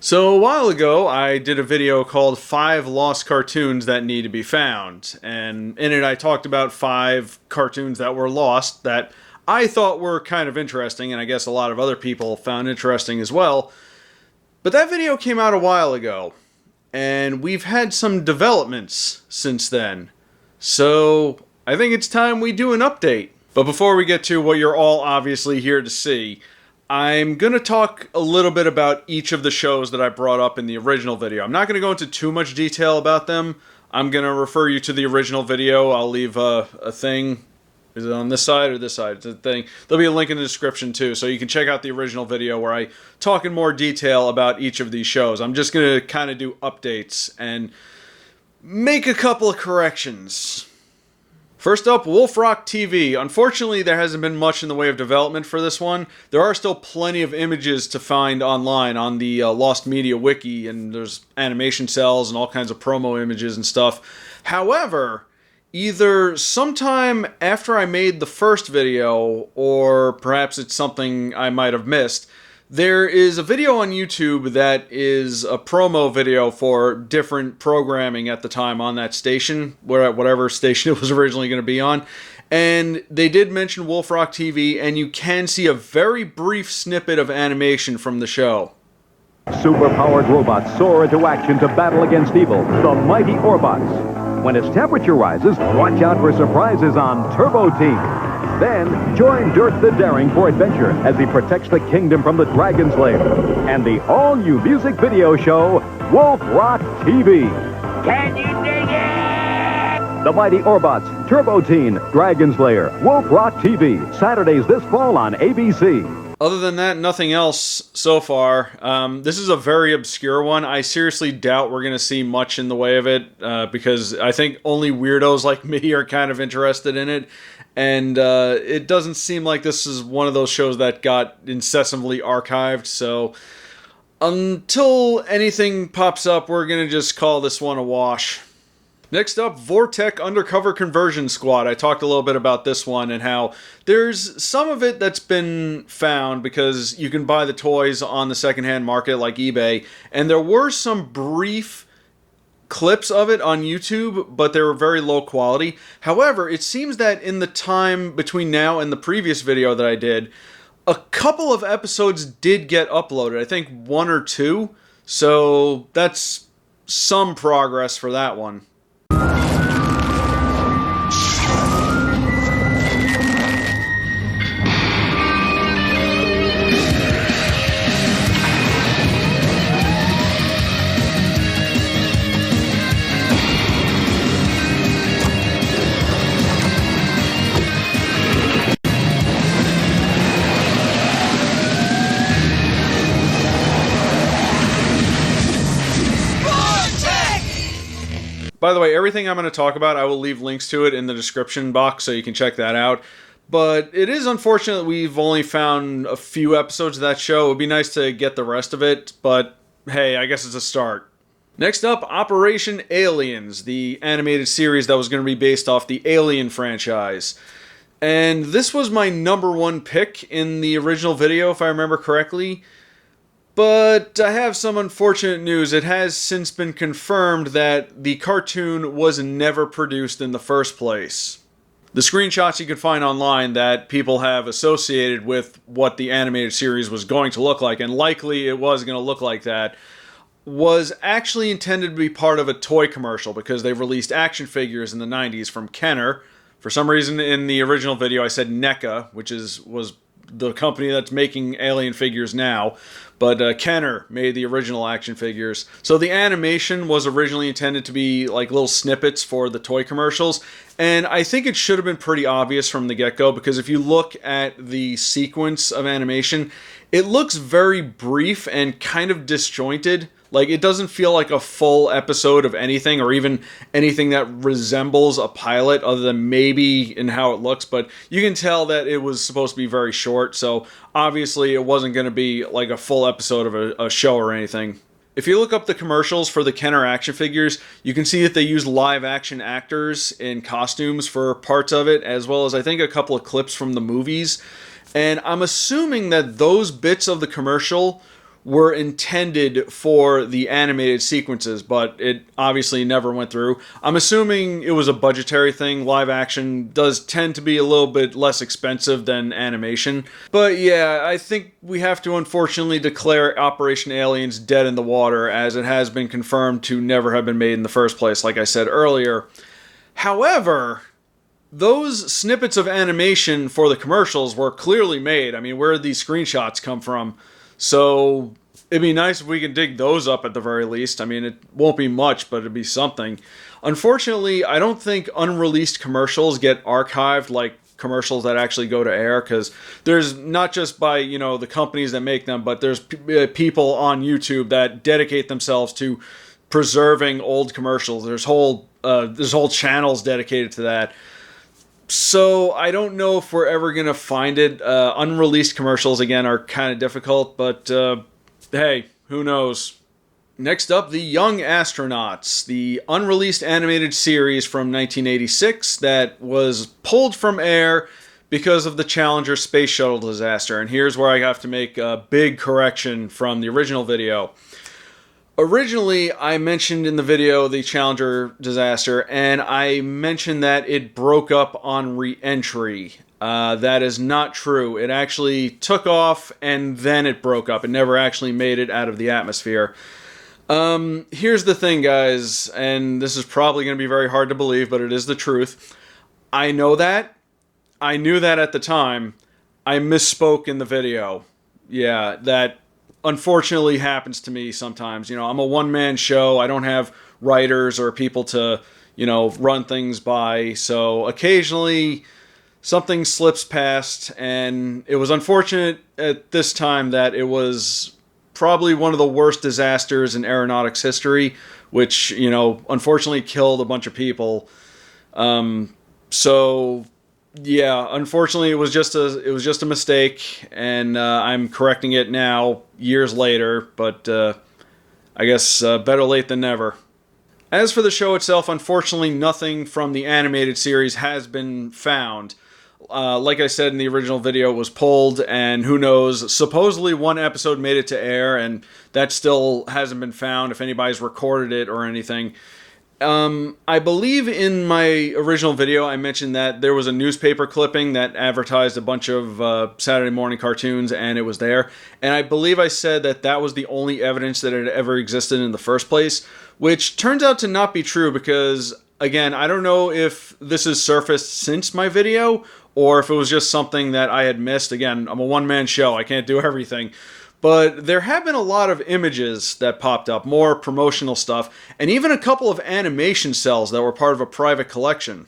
So a while ago, I did a video called 5 Lost Cartoons That Need to Be Found, and in it I talked about 5 cartoons that were lost that I thought were kind of interesting, and I guess a lot of other people found interesting as well. But that video came out a while ago, and we've had some developments since then. So I think it's time we do an update. But before we get to what you're all obviously here to see, I'm going to talk a little bit about each of the shows that I brought up in the original video. I'm not going to go into too much detail about them. I'm going to refer you to the original video. I'll leave a thing. Is it on this side or this side? It's a thing. There'll be a link in the description too, so you can check out the original video where I talk in more detail about each of these shows. I'm just going to kind of do updates and make a couple of corrections. First up, Wolf Rock TV. Unfortunately, there hasn't been much in the way of development for this one. There are still plenty of images to find online on the Lost Media Wiki, and there's animation cells and all kinds of promo images and stuff. However, either sometime after I made the first video, or perhaps it's something I might have missed, there is a video on YouTube that is a promo video for different programming at the time on that station, whatever station it was originally going to be on. And they did mention Wolf Rock TV, and you can see a very brief snippet of animation from the show. Superpowered robots soar into action to battle against evil, the mighty Orbots. When its temperature rises, watch out for surprises on Turbo Team. Then, join Dirk the Daring for adventure as he protects the kingdom from the Dragon's Lair. And the all-new music video show, Wolf Rock TV. Can you dig it? The Mighty Orbots, Turbo Teen, Dragon's Lair, Wolf Rock TV. Saturdays this fall on ABC. Other than that, nothing else so far. This is a very obscure one. I seriously doubt we're going to see much in the way of it, because I think only weirdos like me are kind of interested in it. And it doesn't seem like this is one of those shows that got incessantly archived, so until anything pops up, we're going to just call this one a wash. Next up, Vor-Tech Undercover Conversion Squad. I talked a little bit about this one and how there's some of it that's been found because you can buy the toys on the secondhand market like eBay, and there were some brief clips of it on YouTube, but they were very low quality. However, it seems that in the time between now and the previous video that I did, a couple of episodes did get uploaded. I think 1 or 2. So that's some progress for that one. By the way, everything I'm going to talk about, I will leave links to it in the description box so you can check that out. But it is unfortunate that we've only found a few episodes of that show. It would be nice to get the rest of it, but hey, I guess it's a start. Next up, Operation Aliens, the animated series that was going to be based off the Alien franchise. And this was my #1 pick in the original video, if I remember correctly. But I have some unfortunate news. It has since been confirmed that the cartoon was never produced in the first place. The screenshots you can find online that people have associated with what the animated series was going to look like, and likely it was going to look like that, was actually intended to be part of a toy commercial because they released action figures in the 90s from Kenner. For some reason in the original video I said NECA, which was the company that's making Alien figures now, but Kenner made the original action figures. So the animation was originally intended to be like little snippets for the toy commercials, and I think it should have been pretty obvious from the get-go, because if you look at the sequence of animation, it looks very brief and kind of disjointed. Like, it doesn't feel like a full episode of anything, or even anything that resembles a pilot, other than maybe in how it looks, but you can tell that it was supposed to be very short, so obviously it wasn't going to be like a full episode of a show or anything. If you look up the commercials for the Kenner action figures, you can see that they use live-action actors in costumes for parts of it, as well as I think a couple of clips from the movies. And I'm assuming that those bits of the commercial were intended for the animated sequences, but it obviously never went through. I'm assuming it was a budgetary thing. Live action does tend to be a little bit less expensive than animation. But yeah, I think we have to unfortunately declare Operation Aliens dead in the water, as it has been confirmed to never have been made in the first place, like I said earlier. However, those snippets of animation for the commercials were clearly made. I mean, where did these screenshots come from? So it'd be nice if we could dig those up at the very least. I mean, it won't be much, but it'd be something. Unfortunately, I don't think unreleased commercials get archived like commercials that actually go to air, because there's not just by, the companies that make them, but there's people on YouTube that dedicate themselves to preserving old commercials. There's whole channels dedicated to that. So I don't know if we're ever going to find it. Unreleased commercials, again, are kind of difficult, but hey, who knows? Next up, The Young Astronauts, the unreleased animated series from 1986 that was pulled from air because of the Challenger space shuttle disaster. And here's where I have to make a big correction from the original video. Originally, I mentioned in the video the Challenger disaster, and I mentioned that it broke up on re-entry. That is not true. It actually took off, and then it broke up. It never actually made it out of the atmosphere. Here's the thing, guys, and this is probably going to be very hard to believe, but it is the truth. I know that. I knew that at the time. I misspoke in the video. Yeah, that unfortunately happens to me sometimes. I'm a one-man show. I don't have writers or people to, run things by. So occasionally something slips past, and it was unfortunate at this time that it was probably one of the worst disasters in aeronautics history, which, unfortunately killed a bunch of people. So yeah, unfortunately, it was just a mistake, and I'm correcting it now, years later. But I guess better late than never. As for the show itself, unfortunately, nothing from the animated series has been found. Like I said in the original video, it was pulled, and who knows? Supposedly, one episode made it to air, and that still hasn't been found. If anybody's recorded it or anything. I believe in my original video I mentioned that there was a newspaper clipping that advertised a bunch of Saturday morning cartoons, and it was there. And I believe I said that that was the only evidence that it ever existed in the first place, which turns out to not be true because, again, I don't know if this has surfaced since my video or if it was just something that I had missed. Again, I'm a one-man show. I can't do everything. But there have been a lot of images that popped up, more promotional stuff, and even a couple of animation cells that were part of a private collection.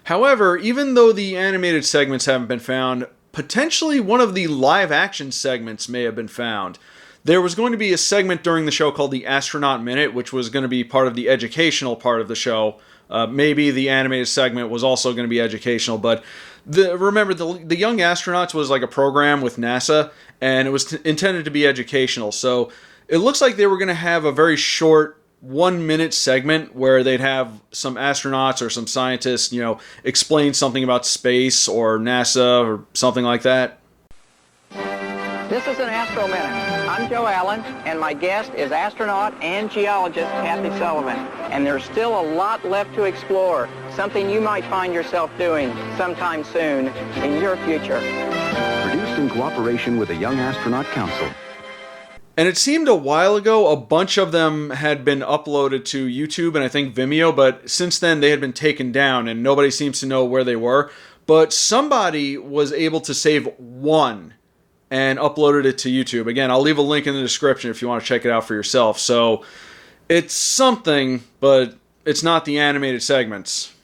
However, even though the animated segments haven't been found, potentially one of the live-action segments may have been found. There was going to be a segment during the show called the Astronaut Minute, which was going to be part of the educational part of the show. Maybe the animated segment was also going to be educational, but remember, the Young Astronauts was like a program with NASA, and it was intended to be educational. So it looks like they were going to have a very short 1-minute segment where they'd have some astronauts or some scientists, explain something about space or NASA or something like that. This is an Astro Minute. I'm Joe Allen, and my guest is astronaut and geologist Kathy Sullivan. And there's still a lot left to explore, something you might find yourself doing sometime soon in your future. Produced in cooperation with the Young Astronaut Council. And it seemed a while ago a bunch of them had been uploaded to YouTube and I think Vimeo, but since then they had been taken down and nobody seems to know where they were. But somebody was able to save one and uploaded it to YouTube. Again, I'll leave a link in the description if you want to check it out for yourself. So it's something, but it's not the animated segments.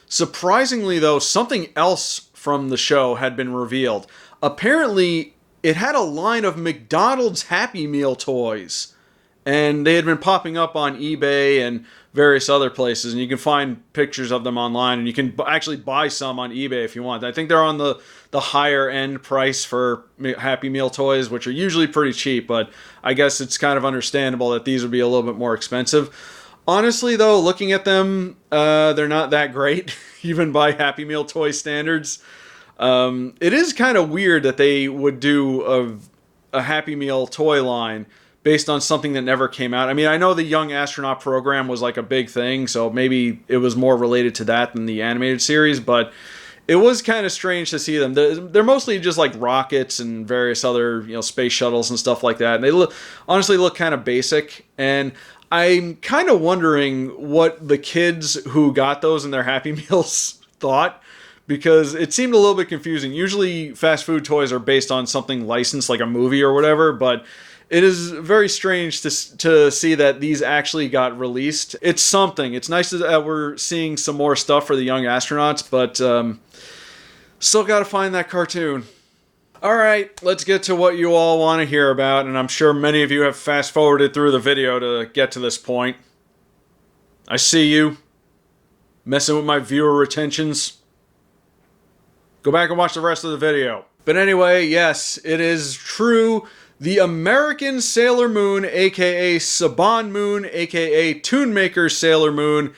Surprisingly, though, something else from the show had been revealed. Apparently, it had a line of McDonald's Happy Meal toys, and they had been popping up on eBay and various other places, and you can find pictures of them online, and you can actually buy some on eBay if you want. I think they're on the higher end price for Happy Meal toys, which are usually pretty cheap, but I guess it's kind of understandable that these would be a little bit more expensive. Honestly, though, looking at them, they're not that great, even by Happy Meal toy standards. It is kind of weird that they would do a Happy Meal toy line, based on something that never came out. I mean, I know the Young Astronaut program was like a big thing, so maybe it was more related to that than the animated series, but it was kind of strange to see them. They're mostly just like rockets and various other, space shuttles and stuff like that. And they honestly look kind of basic. And I'm kind of wondering what the kids who got those in their Happy Meals thought, because it seemed a little bit confusing. Usually fast food toys are based on something licensed, like a movie or whatever, but it is very strange to see that these actually got released. It's something. It's nice that we're seeing some more stuff for the young astronauts, but still got to find that cartoon. All right, let's get to what you all want to hear about, and I'm sure many of you have fast-forwarded through the video to get to this point. I see you, messing with my viewer retentions. Go back and watch the rest of the video. But anyway, yes, it is true. The American Sailor Moon, aka Saban Moon, aka Toonmaker Sailor Moon,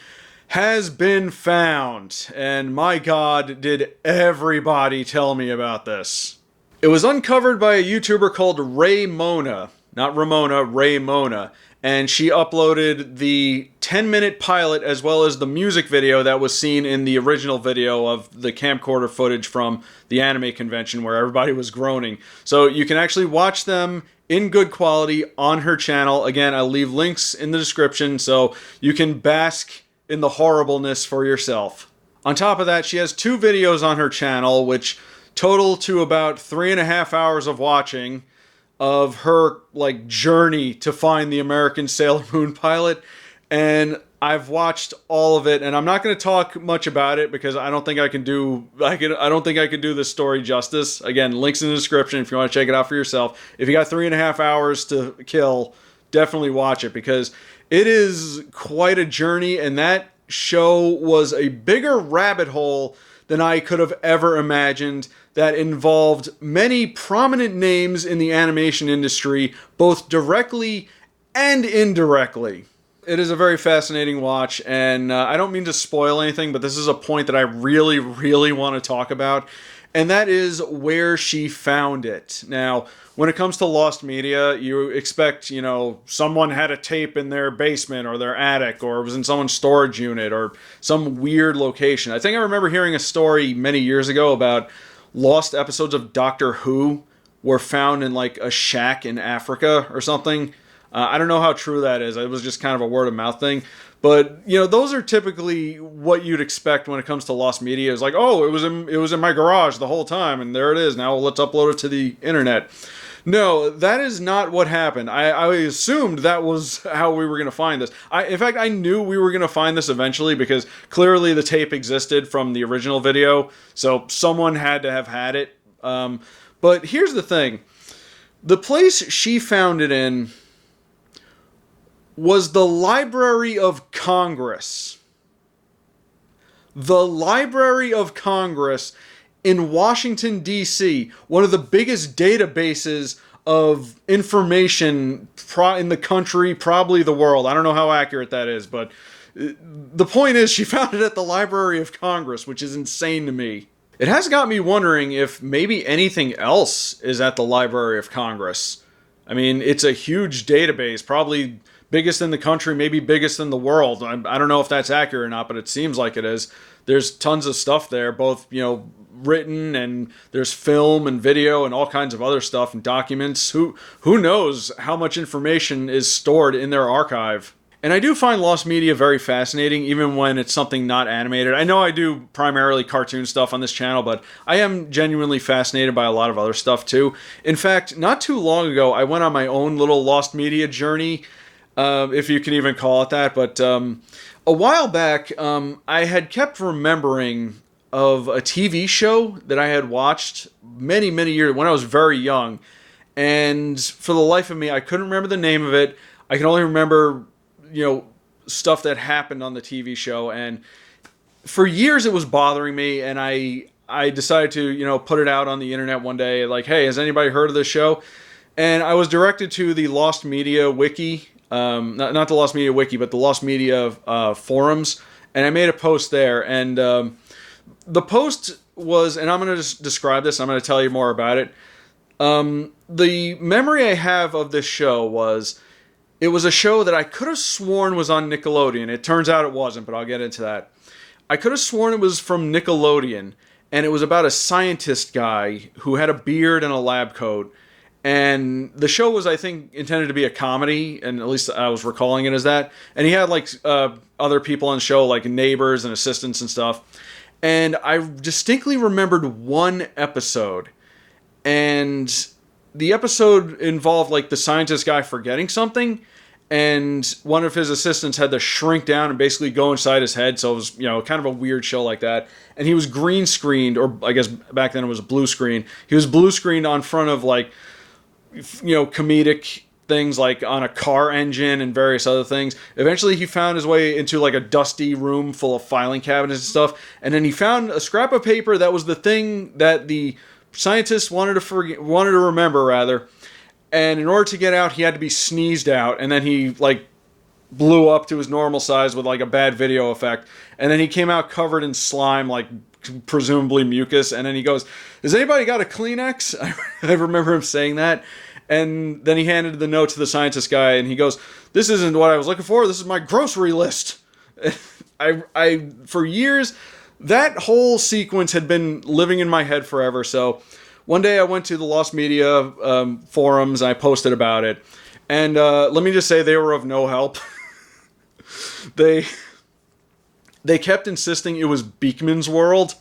has been found. And my God, did everybody tell me about this. It was uncovered by a YouTuber called Ray Mona. Not Ramona, Ray Mona. And she uploaded the 10-minute pilot as well as the music video that was seen in the original video of the camcorder footage from the anime convention where everybody was groaning. So you can actually watch them in good quality on her channel. Again, I'll leave links in the description so you can bask in the horribleness for yourself. On top of that, she has 2 videos on her channel which total to about 3.5 hours of watching of her journey to find the American Sailor Moon pilot, and I've watched all of it, and I'm not going to talk much about it because I don't think I can do this story justice. Again, links in the description if you want to check it out for yourself. If you got 3.5 hours to kill, definitely watch it because it is quite a journey, and that show was a bigger rabbit hole than I could have ever imagined, that involved many prominent names in the animation industry, both directly and indirectly. It is a very fascinating watch, and I don't mean to spoil anything, but this is a point that I really, really want to talk about, and that is where she found it. Now, when it comes to lost media, you expect, someone had a tape in their basement or their attic, or it was in someone's storage unit, or some weird location. I think I remember hearing a story many years ago about lost episodes of Doctor Who were found in a shack in Africa or something. I don't know how true that is. It was just kind of a word of mouth thing. But, those are typically what you'd expect when it comes to lost media. It's like, oh, it was in my garage the whole time, and there it is. Now let's upload it to the internet. No, that is not what happened. I assumed that was how we were going to find this. In fact, I knew we were going to find this eventually because clearly the tape existed from the original video, so someone had to have had it. But here's the thing. The place she found it in was the Library of Congress. The Library of Congress in Washington, D.C., one of the biggest databases of information in the country, probably the world. I don't know how accurate that is, but the point is she found it at the Library of Congress, which is insane to me. It has got me wondering if maybe anything else is at the Library of Congress. I mean, it's a huge database, probably biggest in the country, maybe biggest in the world. I don't know if that's accurate or not, but it seems like it is. There's tons of stuff there, both, written, and there's film and video and all kinds of other stuff and documents. Who knows how much information is stored in their archive. And I do find lost media very fascinating, even when it's something not animated. I know I do primarily cartoon stuff on this channel, but I am genuinely fascinated by a lot of other stuff too. In fact, not too long ago, I went on my own little lost media journey, if you can even call it that. But a while back, I had kept remembering of a TV show that I had watched many, many years when I was very young. And for the life of me, I couldn't remember the name of it. I can only remember, stuff that happened on the TV show. And for years it was bothering me. And I decided to, put it out on the internet one day. Like, hey, has anybody heard of this show? And I was directed to the Lost Media Wiki. Not the Lost Media Wiki, but the Lost Media forums. And I made a post there. And the post was, and I'm going to just describe this, I'm going to tell you more about it. The memory I have of this show was it was a show that I could have sworn was on Nickelodeon. It turns out it wasn't, but I'll get into that. I could have sworn it was from Nickelodeon, and it was about a scientist guy who had a beard and a lab coat. And the show was, I think, intended to be a comedy, and at least I was recalling it as that. And he had like other people on the show, like neighbors and assistants and stuff. And I distinctly remembered one episode, and the episode involved like the scientist guy forgetting something, and one of his assistants had to shrink down and basically go inside his head. So it was, kind of a weird show like that. And he was green screened, or I guess back then it was a blue screen. He was blue screened on front of like, comedic things like on a car engine and various other things. Eventually he found his way into like a dusty room full of filing cabinets and stuff. And then he found a scrap of paper that was the thing that the scientist wanted to remember rather. And in order to get out, he had to be sneezed out. And then he like blew up to his normal size with like a bad video effect. And then he came out covered in slime, like presumably mucus. And then he goes, "Has anybody got a Kleenex?" I remember him saying that. And then he handed the note to the scientist guy, and he goes, "This isn't what I was looking for. This is my grocery list." I for years, that whole sequence had been living in my head forever. So one day I went to the Lost Media forums, and I posted about it. And let me just say, they were of no help. They kept insisting it was Beakman's World,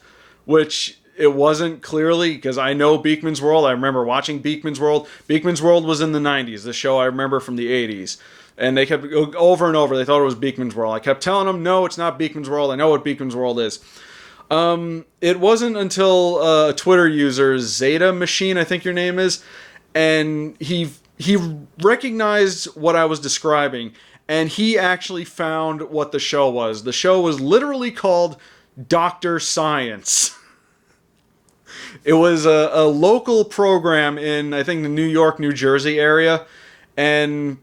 which it wasn't clearly, because I know Beakman's World. I remember watching Beakman's World. Beakman's World was in the 90s, the show I remember from the 80s. And they kept, over and over, they thought it was Beakman's World. I kept telling them, no, it's not Beakman's World. I know what Beakman's World is. It wasn't until a Twitter user, Zeta Machine, I think your name is, and he recognized what I was describing, and he actually found what the show was. The show was literally called Dr. Science. It was a local program in, I think, the New York, New Jersey area, and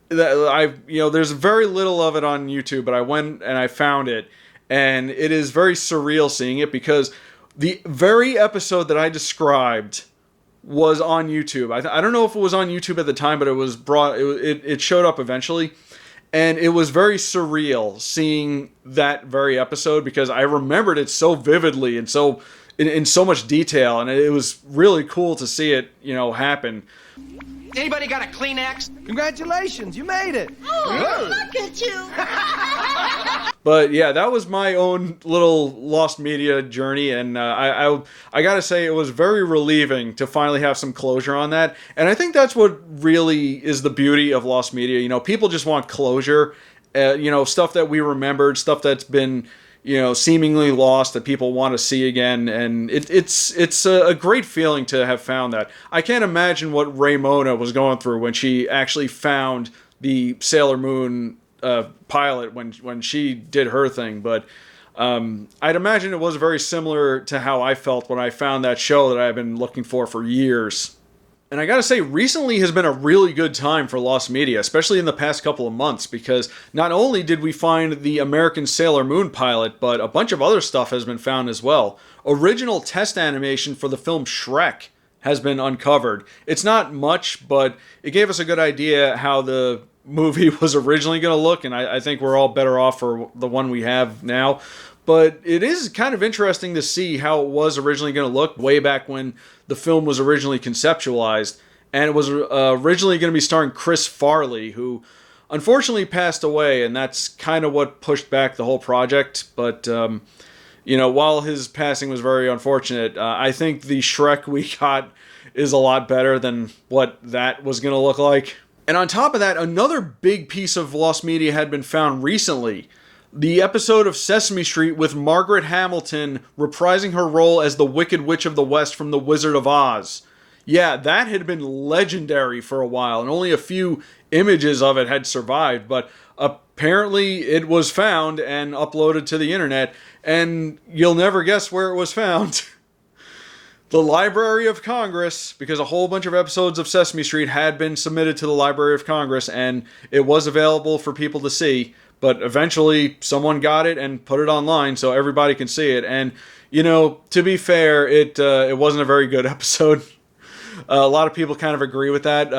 there's very little of it on YouTube, but I went and I found it, and it is very surreal seeing it, because the very episode that I described was on YouTube. I don't know if it was on YouTube at the time, but it was it showed up eventually. And it was very surreal seeing that very episode, because I remembered it so vividly and so in so much detail, and it was really cool to see it, happen. Anybody got a Kleenex? Congratulations, you made it. Oh, look at you. But yeah, that was my own little Lost Media journey, and I gotta say, it was very relieving to finally have some closure on that. And I think that's what really is the beauty of Lost Media. People just want closure, stuff that we remembered, stuff that's been, seemingly lost that people want to see again, and it's a great feeling to have found that. I can't imagine what Raymona was going through when she actually found the Sailor Moon pilot when she did her thing, but I'd imagine it was very similar to how I felt when I found that show that I've been looking for years. And I gotta say, recently has been a really good time for Lost Media, especially in the past couple of months, because not only did we find the American Sailor Moon pilot, but a bunch of other stuff has been found as well. Original test animation for the film Shrek has been uncovered. It's not much, but it gave us a good idea how the movie was originally going to look, and I think we're all better off for the one we have now. But it is kind of interesting to see how it was originally going to look way back when the film was originally conceptualized. And it was originally going to be starring Chris Farley, who unfortunately passed away, and that's kind of what pushed back the whole project. But, while his passing was very unfortunate, I think the Shrek we got is a lot better than what that was going to look like. And on top of that, another big piece of Lost Media had been found recently. The episode of Sesame Street with Margaret Hamilton reprising her role as the Wicked Witch of the West from The Wizard of Oz. Yeah, that had been legendary for a while, and only a few images of it had survived, but apparently it was found and uploaded to the internet, and you'll never guess where it was found. The Library of Congress, because a whole bunch of episodes of Sesame Street had been submitted to the Library of Congress, and it was available for people to see. But eventually, someone got it and put it online so everybody can see it. And, to be fair, it wasn't a very good episode. A lot of people kind of agree with that.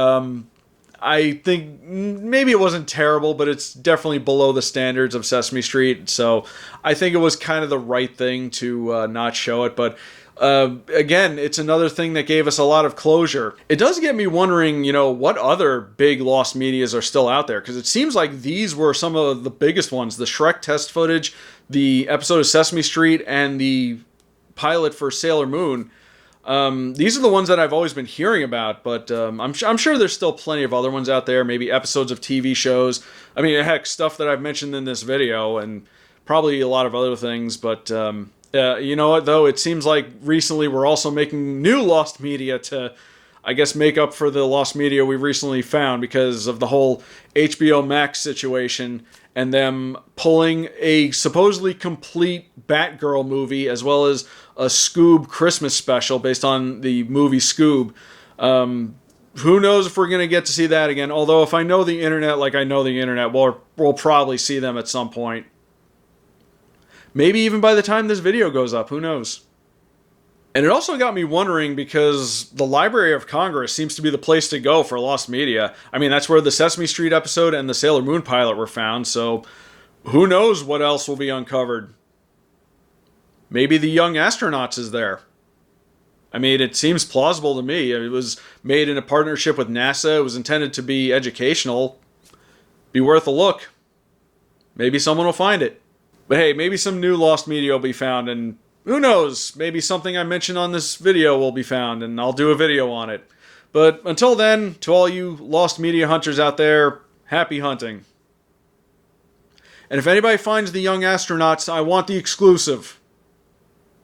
I think maybe it wasn't terrible, but it's definitely below the standards of Sesame Street. So I think it was kind of the right thing to not show it. But again, it's another thing that gave us a lot of closure. It does get me wondering, what other big lost medias are still out there? Because it seems like these were some of the biggest ones. The Shrek test footage, the episode of Sesame Street, and the pilot for Sailor Moon. These are the ones that I've always been hearing about, but I'm sure there's still plenty of other ones out there, maybe episodes of TV shows. I mean, heck, stuff that I've mentioned in this video, and probably a lot of other things, but you know what, though? It seems like recently we're also making new lost media to, I guess, make up for the lost media we recently found because of the whole HBO Max situation and them pulling a supposedly complete Batgirl movie as well as a Scoob Christmas special based on the movie Scoob. Who knows if we're going to get to see that again, although if I know the internet like I know the internet, we'll probably see them at some point. Maybe even by the time this video goes up, who knows? And it also got me wondering because the Library of Congress seems to be the place to go for lost media. I mean, that's where the Sesame Street episode and the Sailor Moon pilot were found, so who knows what else will be uncovered. Maybe the Young Astronauts is there. I mean, it seems plausible to me. It was made in a partnership with NASA. It was intended to be educational. Be worth a look. Maybe someone will find it. But hey, maybe some new lost media will be found, and who knows, maybe something I mentioned on this video will be found, and I'll do a video on it. But until then, to all you lost media hunters out there, happy hunting. And if anybody finds the Young Astronauts, I want the exclusive.